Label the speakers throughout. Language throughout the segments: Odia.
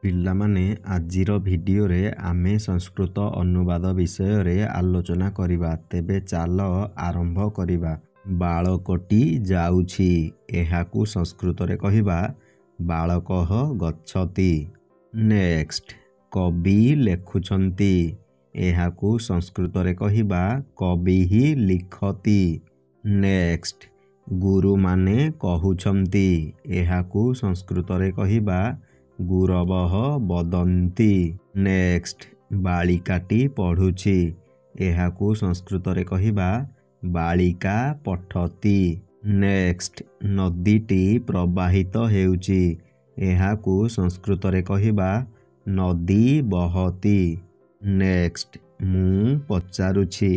Speaker 1: ପିଲାମାନେ ଆଜିର ଭିଡ଼ିଓରେ ଆମେ ସଂସ୍କୃତ ଅନୁବାଦ ବିଷୟରେ ଆଲୋଚନା କରିବା। ତେବେ ଚାଲ ଆରମ୍ଭ କରିବା। ବାଳକଟି ଯାଉଛି, ଏହାକୁ ସଂସ୍କୃତରେ କହିବା ବାଳକଃ ଗଚ୍ଛତି। ନେକ୍ସଟ, କବି ଲେଖୁଛନ୍ତି, ଏହାକୁ ସଂସ୍କୃତରେ କହିବା କବିଃ ଲିଖତି। ନେକ୍ସଟ, ଗୁରୁମାନେ କହୁଛନ୍ତି, ଏହାକୁ ସଂସ୍କୃତରେ କହିବା ଗୁରବଃ ବଦନ୍ତି। ନେକ୍ସଟ, ବାଳିକାଟି ପଢ଼ୁଛି, ଏହାକୁ ସଂସ୍କୃତରେ କହିବା ବାଳିକା ପଠତି। ନେକ୍ସଟ, ନଦୀଟି ପ୍ରବାହିତ ହେଉଛି, ଏହାକୁ ସଂସ୍କୃତରେ କହିବା ନଦୀ ବହତି। ନେକ୍ସଟ, ମୁଁ ପଚାରୁଛି,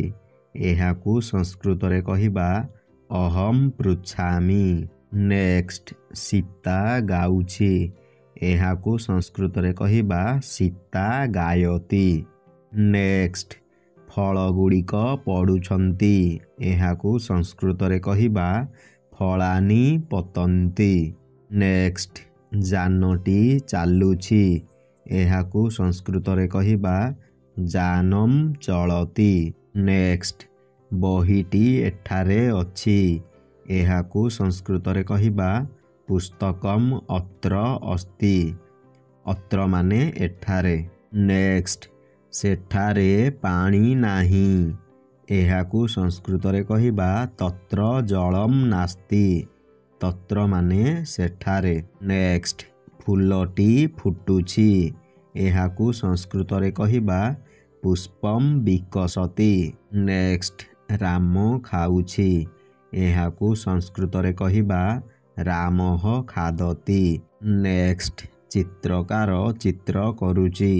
Speaker 1: ଏହାକୁ ସଂସ୍କୃତରେ କହିବା ଅହଂ ପୃଚ୍ଛାମି। ନେକ୍ସଟ, ସୀତା ଗାଉଛି, ଏହାକୁ ସଂସ୍କୃତରେ କହିବା ସୀତା ଗାୟତି। ନେକ୍ସଟ, ଫଳଗୁଡ଼ିକ ପଡ଼ୁଛନ୍ତି, ଏହାକୁ ସଂସ୍କୃତରେ କହିବା ଫଳାନି ପତନ୍ତି। ନେକ୍ସଟ, ଯାନଟି ଚାଲୁଛି, ଏହାକୁ ସଂସ୍କୃତରେ କହିବା ଯାନମ୍ ଚଳତି। ନେକ୍ସଟ, ବହିଟି ଏଠାରେ ଅଛି, ଏହାକୁ ସଂସ୍କୃତରେ କହିବା ପୁସ୍ତକମ୍ ଅତ୍ର ଅସ୍ତି। ଅତ୍ର ମାନେ ଏଠାରେ। ନେକ୍ସଟ, ସେଠାରେ ପାଣି ନାହିଁ, ଏହାକୁ ସଂସ୍କୃତରେ କହିବା ତତ୍ର ଜଳମ୍ ନାସ୍ତି। ତତ୍ର ମାନେ ସେଠାରେ। ନେକ୍ସଟ, ଫୁଲଟି ଫୁଟୁଛି, ଏହାକୁ ସଂସ୍କୃତରେ କହିବା ପୁଷ୍ପମ୍ ବିକଶତି। ନେକ୍ସଟ, ରାମ ଖାଉଛି, ଏହାକୁ ସଂସ୍କୃତରେ କହିବା ରାମଃ ଖାଦତି। ନେକ୍ସଟ, ଚିତ୍ରକାର ଚିତ୍ର କରୁଛି,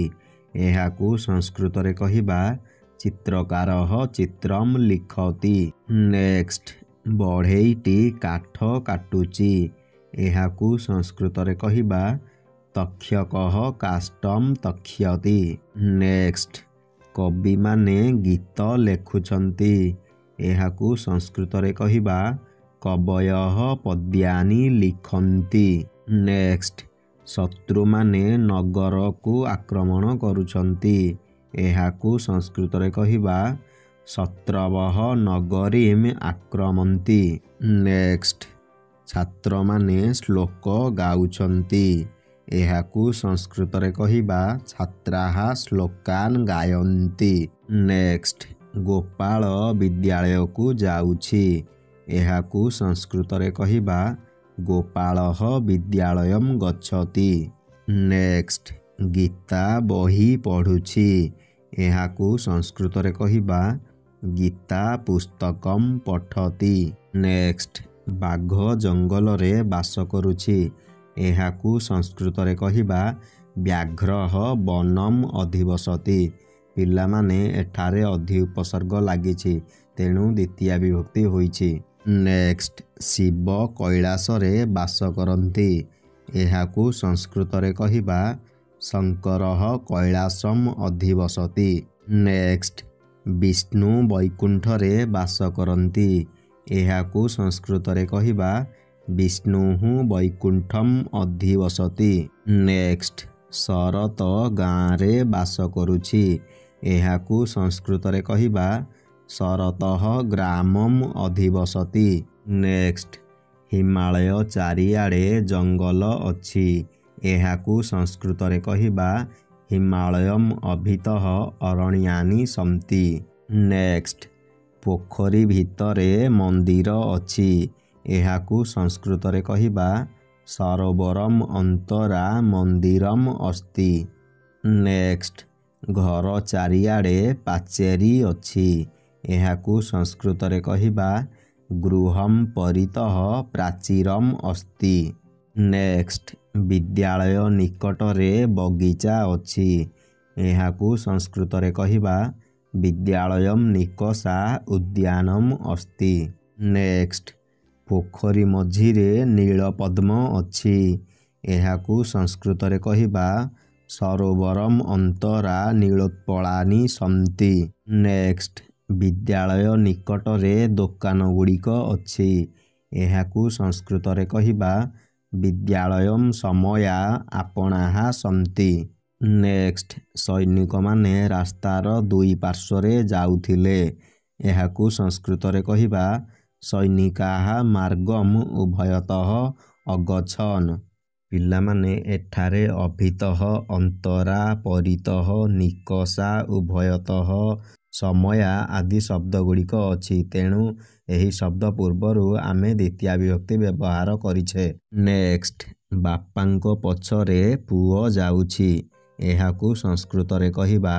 Speaker 1: ଏହାକୁ ସଂସ୍କୃତରେ କହିବା ଚିତ୍ରକାରଃ ଚିତ୍ରମ୍ ଲିଖତି। ନେକ୍ସଟ, ବଢ଼େଇଟି କାଠ କାଟୁଛି, ଏହାକୁ ସଂସ୍କୃତରେ କହିବା ତକ୍ଷକଃ କାଷ୍ଠମ୍ ତକ୍ଷ୍ୟତି। ନେକ୍ସଟ, କବିମାନେ ଗୀତ ଲେଖୁଛନ୍ତି, ଏହାକୁ ସଂସ୍କୃତରେ କହିବା କବୟଃ ପଦ୍ୟାନି ଲିଖନ୍ତି। ନେକ୍ସଟ, ଶତ୍ରୁମାନେ ନଗରକୁ ଆକ୍ରମଣ କରୁଛନ୍ତି, ଏହାକୁ ସଂସ୍କୃତରେ କହିବା ଶତ୍ରବଃ ନଗରୀମ୍ ଆକ୍ରମନ୍ତି। ନେକ୍ସଟ, ଛାତ୍ରମାନେ ଶ୍ଲୋକ ଗାଉଛନ୍ତି, ଏହାକୁ ସଂସ୍କୃତରେ କହିବା ଛାତ୍ରାଃ ଶ୍ଲୋକାନ୍ ଗାୟନ୍ତି। ନେକ୍ସଟ, ଗୋପାଳ ବିଦ୍ୟାଳୟକୁ ଯାଉଛି, ଏହାକୁ ସଂସ୍କୃତରେ କହିବା ଗୋପାଳଃ ବିଦ୍ୟାଳୟମ୍ ଗଚ୍ଛତି। ନେକ୍ସଟ, ଗୀତା ବହି ପଢ଼ୁଛି, ଏହାକୁ ସଂସ୍କୃତରେ କହିବା ଗୀତା ପୁସ୍ତକମ୍ ପଠତି। ନେକ୍ସଟ, ବାଘ ଜଙ୍ଗଲରେ ବାସ କରୁଛି, ଏହାକୁ ସଂସ୍କୃତରେ କହିବା ବ୍ୟାଘ୍ରଃ ବନମ୍ ଅଧିବସତି। ପିଲାମାନେ ଏଠାରେ ଅଧି ଉପସର୍ଗ ଲାଗିଛି, ତେଣୁ ଦ୍ୱିତୀୟା ବିଭକ୍ତି ହୋଇଛି। ନେକ୍ସଟ, ଶିବ କୈଳାସରେ ବାସ କରନ୍ତି, ଏହାକୁ ସଂସ୍କୃତରେ କହିବା ଶଙ୍କରଃ କୈଳାସମ୍ ଅଧିବସତି। ନେକ୍ସଟ, ବିଷ୍ଣୁ ବୈକୁଣ୍ଠରେ ବାସ କରନ୍ତି, ଏହାକୁ ସଂସ୍କୃତରେ କହିବା ବିଷ୍ଣୁଃ ବୈକୁଣ୍ଠମ୍ ଅଧିବସତି। ନେକ୍ସଟ, ଶରତ ଗାଁରେ ବାସ କରୁଛି, ଏହାକୁ ସଂସ୍କୃତରେ କହିବା ଶରତଃ ଗ୍ରାମମ୍ ଅଧିବସତି। ନେକ୍ସଟ, ହିମାଳୟ ଚାରିଆଡ଼େ ଜଙ୍ଗଲ ଅଛି, ଏହାକୁ ସଂସ୍କୃତରେ କହିବା ହିମାଳୟମ୍ ଅଭିତଃ ଅରଣ୍ୟାନି ସନ୍ତି। ନେକ୍ସଟ, ପୋଖରୀ ଭିତରେ ମନ୍ଦିର ଅଛି, ଏହାକୁ ସଂସ୍କୃତରେ କହିବା ସରୋବରମ୍ ଅନ୍ତରା ମନ୍ଦିରମ୍ ଅସ୍ତି। ନେକ୍ସଟ, ଘର ଚାରିଆଡ଼େ ପାଚେରୀ ଅଛି, ଏହାକୁ ସଂସ୍କୃତରେ କହିବା ଗୃହମ୍ ପରିତଃ ପ୍ରାଚୀରମ୍ ଅସ୍ତି। ନେକ୍ସଟ, ବିଦ୍ୟାଳୟ ନିକଟରେ ବଗିଚା ଅଛି, ଏହାକୁ ସଂସ୍କୃତରେ କହିବା ବିଦ୍ୟାଳୟମ୍ ନିକଷା ଉଦ୍ୟାନମ୍ ଅସ୍ତି। ନେକ୍ସଟ, ପୋଖରୀ ମଝିରେ ନୀଳପଦ୍ମ ଅଛି, ଏହାକୁ ସଂସ୍କୃତରେ କହିବା ସରୋବରମ୍ ଅନ୍ତରା ନୀଳୋତ୍ପଳାନି ସନ୍ତି। ନେକ୍ସଟ, ବିଦ୍ୟାଳୟ ନିକଟରେ ଦୋକାନ ଗୁଡ଼ିକ ଅଛି, ଏହାକୁ ସଂସ୍କୃତରେ କହିବା ବିଦ୍ୟାଳୟମ୍ ସମୟା ଆପଣାଃ ସନ୍ତି। ନେକ୍ସଟ, ସୈନିକମାନେ ରାସ୍ତାର ଦୁଇ ପାର୍ଶ୍ୱରେ ଯାଉଥିଲେ। ଏହାକୁ ସଂସ୍କୃତରେ କହିବା ସୈନିକାଃ ମାର୍ଗମ୍ ଉଭୟତଃ ଅଗଛନ୍। ପିଲାମାନେ ଏଠାରେ ଅଭିତଃ, ଅନ୍ତରା, ପରିତଃ, ନିକଷା, ଉଭୟତଃ, ସମୟା ଆଦି ଶବ୍ଦଗୁଡ଼ିକ ଅଛି। ତେଣୁ ଏହି ଶବ୍ଦ ପୂର୍ବରୁ ଆମେ ଦ୍ୱିତୀୟା ବିଭକ୍ତି ବ୍ୟବହାର କରିଛେ। ନେକ୍ସଟ, ବାପାଙ୍କ ପଛରେ ପୁଅ ଯାଉଛି। ଏହାକୁ ସଂସ୍କୃତରେ କହିବା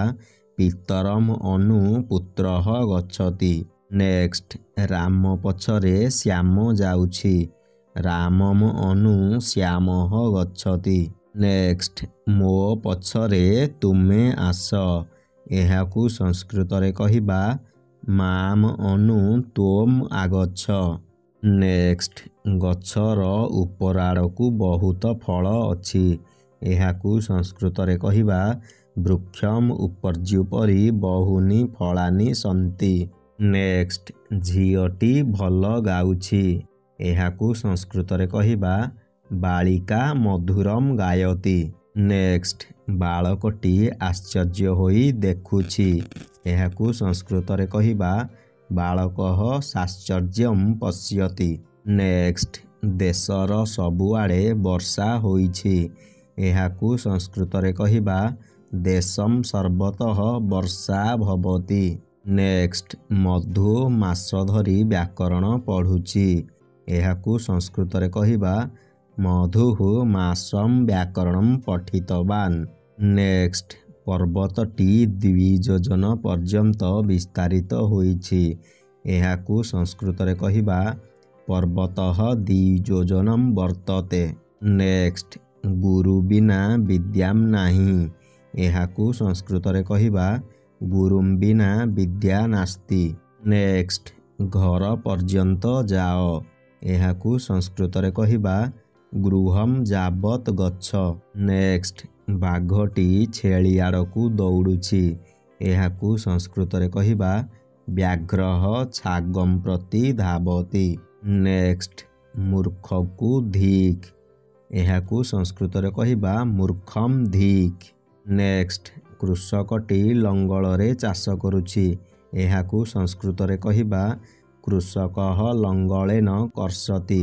Speaker 1: ପିତରମ୍ ଅନୁ ପୁତ୍ରଃ ଗଚ୍ଛତି। ନେକ୍ସଟ, ରାମ ପଛରେ ଶ୍ୟାମ ଯାଉଛି। ରାମମ୍ ଅନୁ ଶ୍ୟାମଃ ଗଚ୍ଛତି। ନେକ୍ସଟ, ମୋ ପଛରେ ତୁମେ ଆସ। ଏହାକୁ ସଂସ୍କୃତରେ କହିବା ମାମ୍ ଅନୁ ତ୍ୱମ୍ ଆଗଚ୍ଛ। ନେକ୍ସଟ, ଗଛର ଉପର ଆଡ଼କୁ ବହୁତ ଫଳ ଅଛି। ଏହାକୁ ସଂସ୍କୃତରେ କହିବା ବୃକ୍ଷମ୍ ଉପର୍ଯ୍ୟୁପରି ବହୂନି ଫଳାନି ସନ୍ତି। ନେକ୍ସଟ, ଝିଅଟି ଭଲ ଗାଉଛି। ଏହାକୁ ସଂସ୍କୃତରେ କହିବା ବାଳିକା ମଧୁରମ୍ ଗାୟତି। ନେକ୍ସଟ, ବାଳକଟି ଆଶ୍ଚର୍ଯ୍ୟ ହୋଇ ଦେଖୁଛି। ଏହାକୁ ସଂସ୍କୃତରେ କହିବା ବାଳକଃ ସାଶ୍ଚର୍ଯ୍ୟମ୍ ପଶ୍ୟତି। ନେକ୍ସଟ, ଦେଶର ସବୁଆଡ଼େ ବର୍ଷା ହୋଇଛି। ଏହାକୁ ସଂସ୍କୃତରେ କହିବା ଦେଶମ୍ ସର୍ବତଃ ବର୍ଷା ଭବତି। ନେକ୍ସଟ, ମଧୁ ମାସ ଧରି ବ୍ୟାକରଣ ପଢ଼ୁଛି। ଏହାକୁ ସଂସ୍କୃତରେ କହିବା ମଧୁଃ ମାସମ୍ ବ୍ୟାକରଣମ୍ ପଠିତବାନ୍। ନେକ୍ସଟ, ପର୍ବତଟି 2 ଯୋଜନ ପର୍ଯ୍ୟନ୍ତ ବିସ୍ତାରିତ ହୋଇଛି। ଏହାକୁ ସଂସ୍କୃତରେ କହିବା ପର୍ବତଃ 2 ଯୋଜନମ୍ ବର୍ତ୍ତତେ। ନେକ୍ସଟ, ଗୁରୁ ବିନା ବିଦ୍ୟାମ୍ ନାହିଁ। ଏହାକୁ ସଂସ୍କୃତରେ କହିବା ଗୁରୁମ୍ ବିନା ବିଦ୍ୟା ନାସ୍ତି। ନେକ୍ସଟ, ଘର ପର୍ଯ୍ୟନ୍ତ ଯାଅ। ଏହାକୁ ସଂସ୍କୃତରେ କହିବା ଗୃହମ୍ ଯାବତ୍ ଗଚ୍ଛ। ନେକ୍ସଟ, ବାଘଟି ଛେଳି ଆଡ଼କୁ ଦୌଡ଼ୁଛି। ଏହାକୁ ସଂସ୍କୃତରେ କହିବା ବ୍ୟାଘ୍ରଃ ଛାଗମ୍ ପ୍ରତି ଧାବତି। ନେକ୍ସଟ, ମୂର୍ଖକୁ ଧିକ୍। ଏହାକୁ ସଂସ୍କୃତରେ କହିବା ମୂର୍ଖମ୍ ଧିକ୍। ନେକ୍ସଟ, କୃଷକଟି ଲଙ୍ଗଳରେ ଚାଷ କରୁଛି। ଏହାକୁ ସଂସ୍କୃତରେ କହିବା କୃଷକଃ ଲଙ୍ଗଳେନ କର୍ଷତି।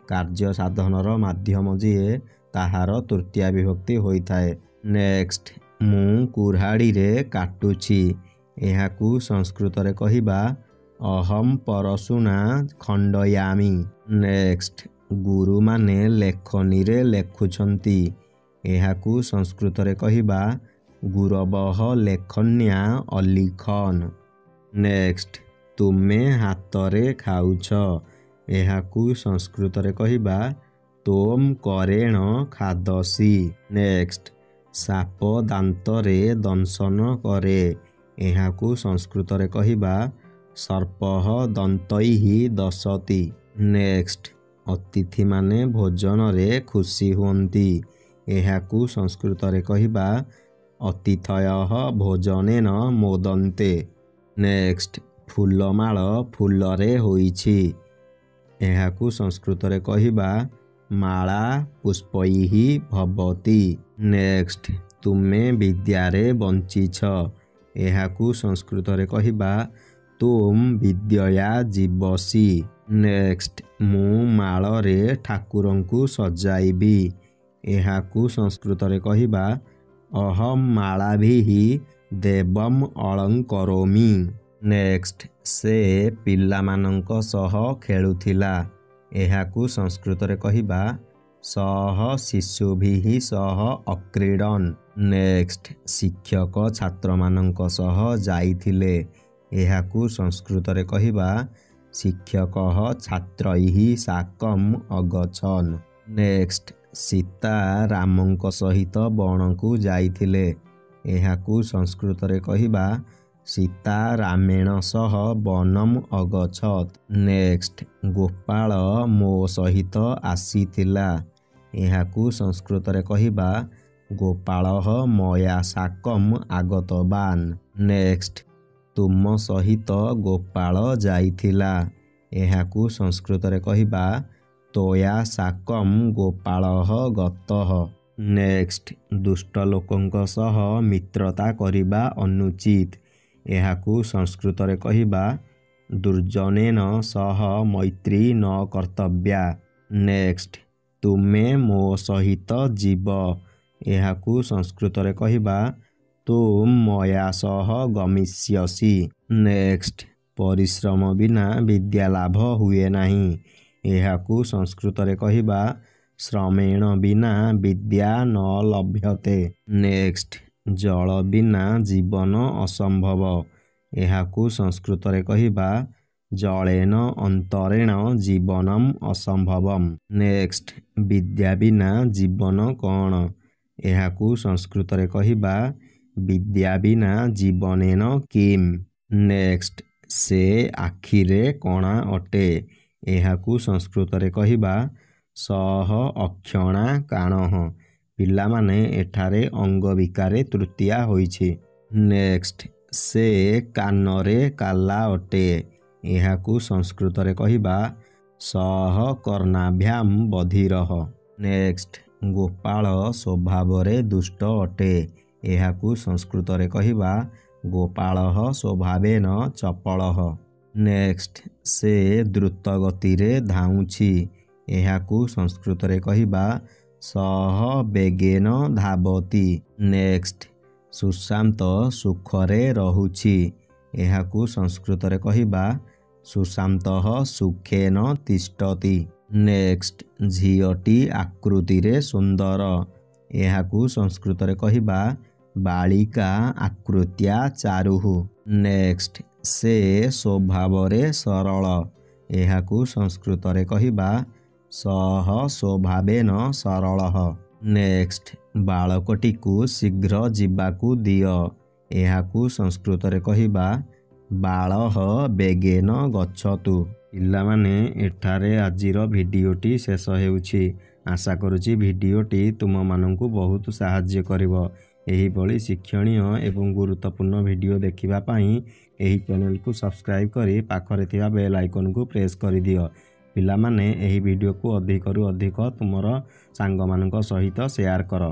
Speaker 1: କାର୍ଯ୍ୟ ସାଧନର ମାଧ୍ୟମ ଯିଏ ତାହାର ତୃତୀୟା ବିଭକ୍ତି ହୋଇଥାଏ। ନେକ୍ସଟ, ମୁଁ କୁରାଢ଼ୀରେ କାଟୁଛି। ଏହାକୁ ସଂସ୍କୃତରେ କହିବା ଅହମ୍ ପରଶୁନା ଖଣ୍ଡୟାମି। ନେକ୍ସଟ, ଗୁରୁମାନେ ଲେଖନୀରେ ଲେଖୁଛନ୍ତି। ଏହାକୁ ସଂସ୍କୃତରେ କହିବା ଗୁରବଃ ଲେଖନ୍ୟା ଅଲିଖନ୍। ନେକ୍ସଟ, ତୁମେ ହାତରେ ଖାଉଛ। ଏହାକୁ ସଂସ୍କୃତରେ କହିବା ତୋମ୍ କରେଣ ଖାଦସି। ନେକ୍ସଟ, ସାପ ଦାନ୍ତରେ ଦଂଶନ କରେ। ଏହାକୁ ସଂସ୍କୃତରେ କହିବା ସର୍ପଃ ଦନ୍ତୈଃ ଦଶତି। ନେକ୍ସଟ, ଅତିଥିମାନେ ଭୋଜନରେ ଖୁସି ହୁଅନ୍ତି। ଏହାକୁ ସଂସ୍କୃତରେ କହିବା ଅତିଥୟଃ ଭୋଜନେନ ମୋଦନ୍ତେ। ନେକ୍ସଟ, ଫୁଲମାଳ ଫୁଲରେ ହୋଇଛି। ଏହାକୁ ସଂସ୍କୃତରେ କହିବା ମାଳା ପୁଷ୍ପୈଃ ଭବତି। ନେକ୍ସଟ, ତୁମେ ବିଦ୍ୟାରେ ବଞ୍ଚିଛ। ଏହାକୁ ସଂସ୍କୃତରେ କହିବା ତୁମ୍ ବିଦ୍ୟୟା ଜୀବସି। ନେକ୍ସଟ, ମୁଁ ମାଳରେ ଠାକୁରଙ୍କୁ ସଜାଇବି। ଏହାକୁ ସଂସ୍କୃତରେ କହିବା ଅହମ୍ ମାଳାଭିଃ ଦେବମ୍ ଅଳଙ୍କରୋମି। ନେକ୍ସଟ, ସେ ପିଲାମାନଙ୍କ ସହ ଖେଳୁଥିଲା। ଏହାକୁ ସଂସ୍କୃତରେ କହିବା ସଃ ଶିଶୁଭିଃ ସହ ଅକ୍ରୀଡ଼ନ୍। ନେକ୍ସଟ, ଶିକ୍ଷକ ଛାତ୍ରମାନଙ୍କ ସହ ଯାଇଥିଲେ। ଏହାକୁ ସଂସ୍କୃତରେ କହିବା ଶିକ୍ଷକଃ ଛାତ୍ରୈଃ ସାକମ୍ ଅଗଛନ୍। ନେକ୍ସଟ, ସୀତା ରାମଙ୍କ ସହିତ ବଣକୁ ଯାଇଥିଲେ। ଏହାକୁ ସଂସ୍କୃତରେ କହିବା ସୀତା ରାମେଣ ସହ ବନମ୍ ଅଗଛତ୍। ନେକ୍ସଟ, ଗୋପାଳ ମୋ ସହିତ ଆସିଥିଲା। ଏହାକୁ ସଂସ୍କୃତରେ କହିବା ଗୋପାଳଃ ମୟା ସାକମ୍ ଆଗତବାନ୍। ନେକ୍ସଟ, ତୁମ ସହିତ ଗୋପାଳ ଯାଇଥିଲା। ଏହାକୁ ସଂସ୍କୃତରେ କହିବା ତୋୟା ଶାକମ୍ ଗୋପାଳଃ ଗତଃ। ନେକ୍ସଟ, ଦୁଷ୍ଟ ଲୋକଙ୍କ ସହ ମିତ୍ରତା କରିବା ଅନୁଚିତ। ଏହାକୁ ସଂସ୍କୃତରେ କହିବା ଦୁର୍ଜନେନ ସହ ମୈତ୍ରୀ ନ କର୍ତ୍ତବ୍ୟା। ନେକ୍ସଟ, ତୁମେ ମୋ ସହିତ ଯିବ। ଏହାକୁ ସଂସ୍କୃତରେ କହିବା ତୁମ ମୟା ସହ ଗମିଷ୍ୟସି। ନେକ୍ସଟ, ପରିଶ୍ରମ ବିନା ବିଦ୍ୟା ଲାଭ ହୁଏ ନାହିଁ। ଏହାକୁ ସଂସ୍କୃତରେ କହିବା ଶ୍ରମେଣ ବିନା ବିଦ୍ୟା ନ ଲଭ୍ୟତେ। ନେକ୍ସଟ, ଜଳ ବିନା ଜୀବନ ଅସମ୍ଭବ। ଏହାକୁ ସଂସ୍କୃତରେ କହିବା ଜଳେନ ଅନ୍ତରେଣ ଜୀବନମ୍ ଅସମ୍ଭବମ୍। ନେକ୍ସଟ, ବିଦ୍ୟା ବିନା ଜୀବନ କ'ଣ? ଏହାକୁ ସଂସ୍କୃତରେ କହିବା ବିଦ୍ୟା ବିନା ଜୀବନେନ କିମ୍। ନେକ୍ସଟ, ସେ ଆଖିରେ କଣା ଅଟେ। ଏହାକୁ ସଂସ୍କୃତରେ କହିବା ସହ ଅକ୍ଷଣା କାଣଃ। ପିଲାମାନେ ଏଠାରେ ଅଙ୍ଗବିକାରେ ତୃତୀୟା ହୋଇଛି। ନେକ୍ସଟ, ସେ କାନରେ କାଲା ଅଟେ। ଏହାକୁ ସଂସ୍କୃତରେ କହିବା ସହ କର୍ଣ୍ଣାଭ୍ୟାମ୍ ବଧିରଃ। ନେକ୍ସଟ, ଗୋପାଳ ସ୍ୱଭାବରେ ଦୁଷ୍ଟ ଅଟେ। ଏହାକୁ ସଂସ୍କୃତରେ କହିବା ଗୋପାଳଃ ସ୍ୱଭାବେନ ଚପଳଃ। ନେକ୍ସଟ, ସେ ଦ୍ରୁତ ଗତିରେ ଧାଉଁଛି। ଏହାକୁ ସଂସ୍କୃତରେ କହିବା ସହ ବେଗେନ ଧାବତି। ନେକ୍ସଟ, ସୁଶାନ୍ତ ସୁଖରେ ରହୁଛି। ଏହାକୁ ସଂସ୍କୃତରେ କହିବା ସୁଶାନ୍ତଃ ସୁଖେନ ତିଷ୍ଠତି। ନେକ୍ସଟ, ଝିଅଟି ଆକୃତିରେ ସୁନ୍ଦର। ଏହାକୁ ସଂସ୍କୃତରେ କହିବା ବାଳିକା ଆକୃତ୍ୟା ଚାରୁଃ। ନେକ୍ସଟ, ସେ ସ୍ୱଭାବରେ ସରଳ। ଏହାକୁ ସଂସ୍କୃତରେ କହିବା ସହ ସ୍ୱଭାବେନ ସରଳଃ। ନେକ୍ସଟ, ବାଳକଟିକୁ ଶୀଘ୍ର ଯିବାକୁ ଦିଅ। ଏହାକୁ ସଂସ୍କୃତରେ କହିବା ବାଳଃ ବେଗେନ ଗଚ୍ଛତୁ। ପିଲାମାନେ, ଏଠାରେ ଆଜିର ଭିଡ଼ିଓଟି ଶେଷ ହେଉଛି। ଆଶା କରୁଛି ଭିଡ଼ିଓଟି ତୁମମାନଙ୍କୁ ବହୁତ ସାହାଯ୍ୟ କରିବ। ଏହିଭଳି ଶିକ୍ଷଣୀୟ ଏବଂ ଗୁରୁତ୍ୱପୂର୍ଣ୍ଣ ଭିଡ଼ିଓ ଦେଖିବା ପାଇଁ ଏହି ଚ୍ୟାନେଲକୁ ସବସ୍କ୍ରାଇବ୍ କରି ପାଖରେ ଥିବା ବେଲ୍ ଆଇକନକୁ ପ୍ରେସ୍ କରିଦିଅ। ପିଲାମାନେ, ଏହି ଭିଡ଼ିଓକୁ ଅଧିକରୁ ଅଧିକ ତୁମର ସାଙ୍ଗମାନଙ୍କ ସହିତ ସେୟାର କର।